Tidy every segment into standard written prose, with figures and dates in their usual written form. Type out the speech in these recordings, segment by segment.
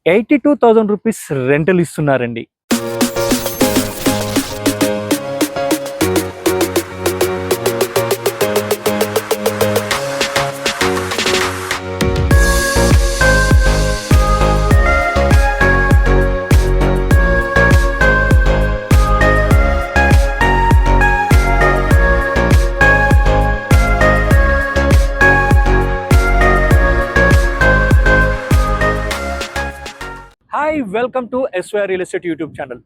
₹82,000 rental ఇస్తున్నారండి. Hi, welcome to SYR real estate YouTube channel.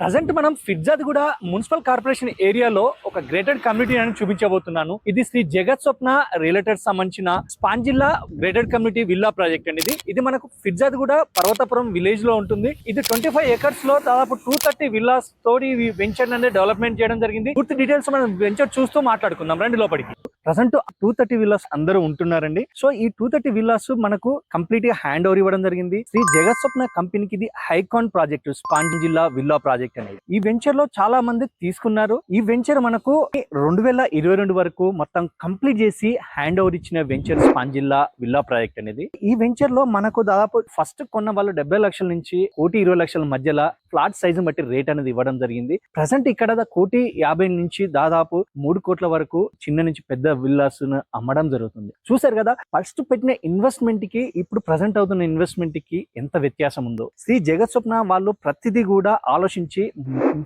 Present మనం Peerzadiguda municipal corporation ఏరియాలో ఒక గ్రేటెడ్ కమ్యూనిటీ అని చూపించబోతున్నాను. ఇది శ్రీ జగత్ స్వప్న రియల్టర్స్ సంబంధించిన స్పాన్ జిల్లా గ్రేటెడ్ కమ్యూనిటీ విల్లా ప్రాజెక్ట్ అండి. ఇది మనకు ఫిర్జాద్గూడ పర్వతపురం విలేజ్ లో ఉంటుంది. ఇది 25 acres లో దాదాపు 230 విల్లాస్ తోటి వెంచర్ అనేది డెవలప్మెంట్ చేయడం జరిగింది. పూర్తి డీటెయిల్స్ మనం వెంచర్ చూస్తూ మాట్లాడుకుందాం రండి లోపలికి. ప్రజెంట్ 230 విల్లాస్ అందరూ ఉంటున్నారండి. సో ఈ 230 విల్లాస్ మనకు కంప్లీట్ గా హ్యాండ్ ఓవర్ ఇవ్వడం జరిగింది. శ్రీ జగత్ స్వప్న కంపెనీకి ఇది హైకాన్ ప్రాజెక్ట్, స్పాన్ జిల్లా విల్లా ప్రాజెక్ట్ అనేది. ఈ వెంచర్ లో చాలా మంది తీసుకున్నారు. ఈ వెంచర్ మనకు 2022 వరకు మొత్తం కంప్లీట్ చేసి హ్యాండ్ ఓవర్ ఇచ్చిన వెంచర్ స్పాన్ జిల్లా విల్లా ప్రాజెక్ట్ అనేది. ఈ వెంచర్ లో మనకు దాదాపు ఫస్ట్ కొన్న వాళ్ళు 70 లక్షల నుంచి 1,20,00,000 మధ్యలో ఫ్లాట్ సైజు బట్టి రేట్ అనేది ఇవ్వడం జరిగింది. ప్రజెంట్ ఇక్కడ 1,50,00,000 నుంచి దాదాపు 3 కోట్ల వరకు చిన్న నుంచి పెద్ద విల్లాస్ అమ్మడం జరుగుతుంది. చూసారు కదా, ఫస్ట్ పెట్టిన ఇన్వెస్ట్మెంట్ కి ఇప్పుడు ప్రజెంట్ అవుతున్న ఇన్వెస్ట్మెంట్ కి ఎంత వ్యత్యాసం ఉందో. శ్రీ జగత్ స్వప్న వాళ్ళు ప్రతిదీ కూడా ఆలోచించి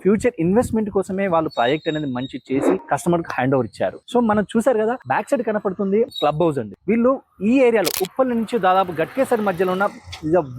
ఫ్యూచర్ ఇన్వెస్ట్మెంట్ కోసమే వాళ్ళు ప్రాజెక్ట్ అనేది మంచి చేసి కస్టమర్ కి హ్యాండ్ ఓవర్ ఇచ్చారు. సో మనం చూసారు కదా, బ్యాక్ సైడ్ కనపడుతుంది క్లబ్ హౌస్ అండి. వీళ్ళు ఈ ఏరియాలో ఉప్పల్ నుంచి దాదాపు గట్కేసర్ మధ్యలో ఉన్న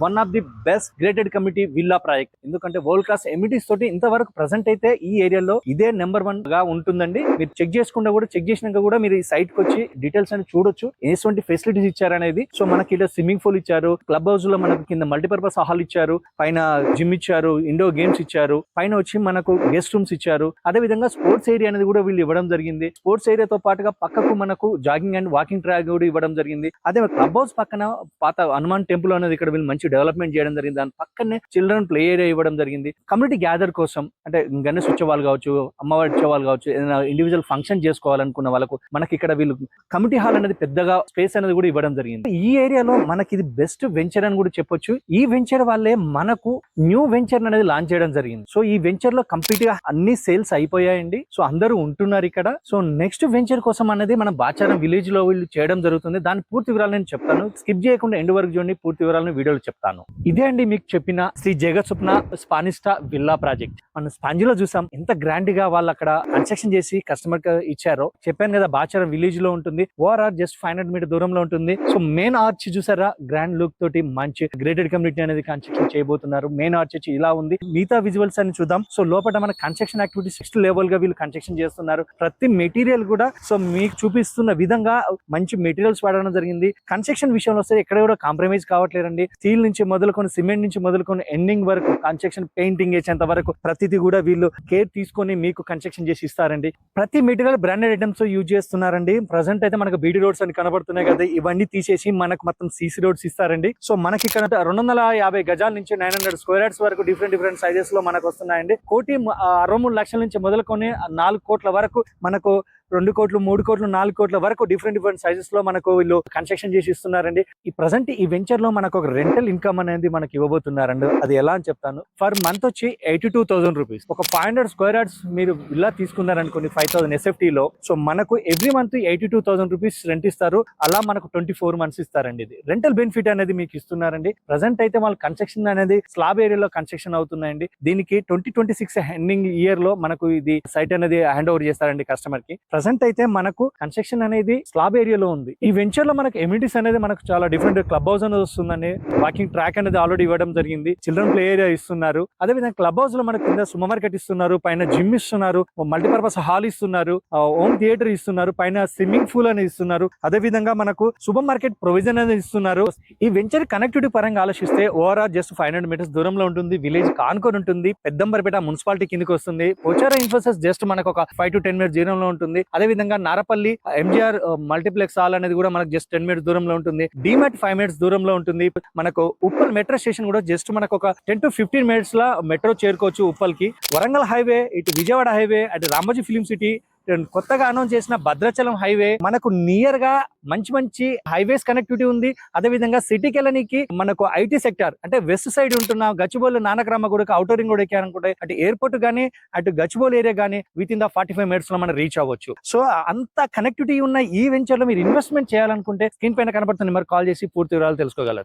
one of the best grated community villa project. ఎందుకంటే వరల్డ్ క్లాస్ ఎమ్యూనిటీస్ తోటి ఇంతవరకు ప్రజెంట్ అయితే ఈ ఏరియాలో ఇదే నెంబర్ 1 గా ఉంటుందండి. మీరు చెక్ చేసుకుంటా కూడా చెక్ చేసినాక కూడా మీరు ఈ సైట్ కి వచ్చి డీటెయిల్స్ అని చూడొచ్చు, ఎటువంటి ఫెసిలిటీస్ ఇచ్చారనేది. సో మనకి ఇలా స్విమ్మింగ్ పూల్ ఇచ్చారు, క్లబ్ హౌస్ లో మనకు కింద మల్టీపర్పస్ హాల్ ఇచ్చారు, పైన జిమ్ ఇచ్చారు, ఇండోర్ గేమ్స్ ఇచ్చారు, పైన వచ్చి మనకు గెస్ట్ రూమ్స్ ఇచ్చారు. అదే విధంగా స్పోర్ట్స్ ఏరియా అనేది కూడా వీళ్ళు ఇవ్వడం జరిగింది. స్పోర్ట్స్ ఏరియాతో పాటుగా పక్కకు మనకు జాగింగ్ అండ్ వాకింగ్ ట్రాక్ కూడా ఇవ్వడం జరిగింది. అదే క్లబ్ హౌస్ పక్కన పాత హనుమాన్ టెంపుల్ అనేది ఇక్కడ వీళ్ళు మంచి డెవలప్మెంట్ చేయడం జరిగింది. దాని పక్కనే చిల్డ్రన్ ప్లే ఏరియా ఇవ్వడం జరిగింది. కమ్యూనిటీ గ్యాదర్ కోసం, అంటే గణేష్ ఉత్సవాలు కావచ్చు, అమ్మవారి ఉత్సవాలు కావచ్చు, ఏదైనా ఇండివిజువల్ ఫంక్షన్ చేసుకోవాలనుకున్న వాళ్ళకు మనకి ఇక్కడ వీళ్ళు కమ్యూనిటీ హాల్ అనేది పెద్దగా స్పేస్ అనేది కూడా ఇవ్వడం జరిగింది. ఈ ఏరియాలో మనకి ఇది బెస్ట్ వెంచర్ అని కూడా చెప్పొచ్చు. ఈ వెంచర్ వాళ్ళే మనకు న్యూ వెంచర్ అనేది లాంచ్ చేయడం జరిగింది. సో ఈ వెంచర్ లో కంప్లీట్ గా అన్ని సేల్స్ అయిపోయాయండి. సో అందరూ ఉంటున్నారు ఇక్కడ. సో నెక్స్ట్ వెంచర్ కోసం అనేది మన బాచారం విలేజ్ లో వీళ్ళు చేయడం జరుగుతుంది. దాని పూర్తి వివరాలు నేను చెప్తాను. స్కిప్ చేయకుండా ఎండ్ వరకు చూడండి, పూర్తి వివరాలను వీడియోలో చెప్తాను. ఇదే అండి మీకు చెప్పిన శ్రీ జగత్ స్వప్న స్పానిస్టా విల్లా ప్రాజెక్ట్. మనం స్పాంజిలో చూసాం ఎంత గ్రాండ్ గా వాళ్ళు అక్కడ కన్స్ట్రక్షన్ చేసి కస్టమర్ కి ఇచ్చారో. చెప్పాను కదా, బాచారం విలేజ్ లో ఉంటుంది. ఓఆర్ఆర్ జస్ట్ 500 మీటర్ దూరంలో ఉంటుంది. సో మెయిన్ ఆర్చ్ చూసారా, గ్రాండ్ లుక్ తోటి మంచి గ్రేటెడ్ కమ్యూనిటీ అనేది కన్స్ట్రక్షన్ చేయబోతున్నారు. మెయిన్ ఆర్చ్ వచ్చి ఇలా ఉంది. మిగతా విజువల్స్ అని చూద్దాం. సో లోపల మన కన్స్ట్రక్షన్ యాక్టివిటీ 6th లెవెల్ గా వీళ్ళు కన్స్ట్రక్షన్ చేస్తున్నారు. ప్రతి మెటీరియల్ కూడా సో మీకు చూపిస్తున్న విధంగా మంచి మెటీరియల్స్ వాడడం జరిగింది. కన్స్ట్రక్షన్ విషయంలో వస్తే ఎక్కడ కూడా కాంప్రమైజ్ కావట్లేదండి. స్టీల్ నుంచి మొదలుకొని, సిమెంట్ నుంచి మొదలుకొని ఎండింగ్ వరకు, కన్స్ట్రక్షన్ పెయింటింగ్ వేసేంత వరకు ప్రతిదీ కూడా వీళ్ళు కేర్ తీసుకొని మీకు కన్స్ట్రక్షన్ చేసి ఇస్తారండి. ప్రతి మెటీరియల్ బ్రాండెడ్ ఐటమ్స్ యూజ్ చేస్తున్నారండి. ప్రజెంట్ అయితే మనకు బీడీ రోడ్స్ అని కనబడుతున్నాయి కదా, ఇవన్నీ తీసేసి మనకు మొత్తం సీసీ రోడ్స్ ఇస్తారండి. సో మనకి ఇక్కడ 250 గజాల నుంచి 900 స్క్వేర్ యార్డ్స్ వరకు డిఫరెంట్ సైజెస్ లో మనకు వస్తున్నాయండి. 1,63,00,000 నుంచి మొదలుకొని 4 కోట్ల వరకు మనకు 2 కోట్లు, 3 కోట్లు, 4 కోట్ల వరకు డిఫరెంట్ సైజెస్ లో మనకు వీళ్ళు కన్స్ట్రక్షన్ చేసి ఇస్తున్నారండి. ఈ ప్రజెంట్ ఈ వెంచర్ లో మనకు ఒక రెంటల్ ఇన్కమ్ అనేది మనకి ఇవ్వబోతున్నారండి. అది ఎలా అని చెప్తాను. ఫర్ మంత్ వచ్చి ₹82,000. ఒక 500 స్క్వేర్ యార్డ్స్ మీరు ఇలా తీసుకున్నారనుకోండి 5,000 SFT లో. సో మనకు ఎవ్రీ మంత్ ₹82,000 రెంట్ ఇస్తారు. అలా మనకు 24 months ఇస్తారండి. ఇది రెంటల్ బెనిఫిట్ అనేది మీకు ఇస్తున్నారండి. ప్రజెంట్ అయితే వాళ్ళ కన్స్ట్రక్షన్ అనేది స్లాబ్ ఏరియాలో కన్స్ట్రక్షన్ అవుతున్నాయండి. దీనికి 2026 ఎండింగ్ ఇయర్ లో మనకు ఇది సైట్ అనేది హ్యాండ్ ఓవర్ చేస్తారండి కస్టమర్ కి. ప్రజెంట్ అయితే మనకు కన్స్ట్రక్షన్ అనేది స్లాబ్ ఏరియాలో ఉంది. ఈ వెంచర్ లో మనకు ఎమ్యూనిటీస్ అనేది మనకు చాలా డిఫరెంట్. క్లబ్ హౌస్ అనేది వస్తుందండి, వాకింగ్ ట్రాక్ అనేది ఆల్రెడీ ఇవ్వడం జరిగింది, చిల్డ్రన్ ప్లే ఏరియా ఇస్తున్నారు. అదే విధంగా క్లబ్ హౌస్ లో మనకు కింద సూపర్ మార్కెట్ ఇస్తున్నారు, పైన జిమ్ ఇస్తున్నారు, మల్టీపర్పస్ హాల్ ఇస్తున్నారు, హోమ్ థియేటర్ ఇస్తున్నారు, పైన స్విమ్మింగ్ పూల్ అనేది ఇస్తున్నారు. అదే విధంగా మనకు సూపర్ మార్కెట్ ప్రొవిజన్ అనేది ఇస్తున్నారు. ఈ వెంచర్ కనెక్టివిటీ పరంగా ఆలోచిస్తే ఓఆర్ఆర్ జస్ట్ 500 మీటర్స్ దూరంలో ఉంటుంది. విలేజ్ కాన్కోన్ ఉంటుంది. పెద్దంబర్పేట మున్సిపాలిటీ కిందకి వస్తుంది. పోచారం ఇన్ఫోసిస్ జస్ట్ మనకు ఒక 5 to 10 minutes దూరంలో ఉంటుంది. అదే విధంగా నారపల్లి ఎంజీఆర్ మల్టీప్లెక్స్ హాల్ అనేది కూడా మనకు జస్ట్ 10 minutes దూరంలో ఉంటుంది. డిమాట్ 5 minutes దూరంలో ఉంటుంది. మనకు ఉప్పల్ మెట్రో స్టేషన్ కూడా జస్ట్ మనకు ఒక 10 to 15 minutes లా మెట్రో చేరుకోవచ్చు ఉప్పల్ కి. వరంగల్ హైవే, ఇటు విజయవాడ హైవే, అటు రామోజీ ఫిలిం సిటీ, కొత్తగా అనౌన్స్ చేసిన భద్రాచలం హైవే మనకు నియర్ గా మంచి హైవేస్ కనెక్టివిటీ ఉంది. అదే విధంగా సిటీకి వెళ్ళడానికి మనకు ఐటీ సెక్టర్ అంటే వెస్ట్ సైడ్ ఉంటున్న గచ్చిబౌలి నానక్రామ కూడా అవుటర్ రింగ్ కూడా ఎక్కారనుకుంటే అటు ఎయిర్పోర్ట్ గానీ అటు గచ్చిబౌలి ఏరియా గానీ విత్ ఇన్ ద 45 minutes లో మనం రీచ్ అవ్వచ్చు. సో అంత కనెక్టివిటీ ఉన్న ఈ వెంచర్ లో మీరు ఇన్వెస్ట్మెంట్ చేయాలనుకుంటే స్క్రీన్ పైన కనబడుతున్న నెంబర్ కాల్ చేసి పూర్తి వివరాలు తెలుసుకోగలరు.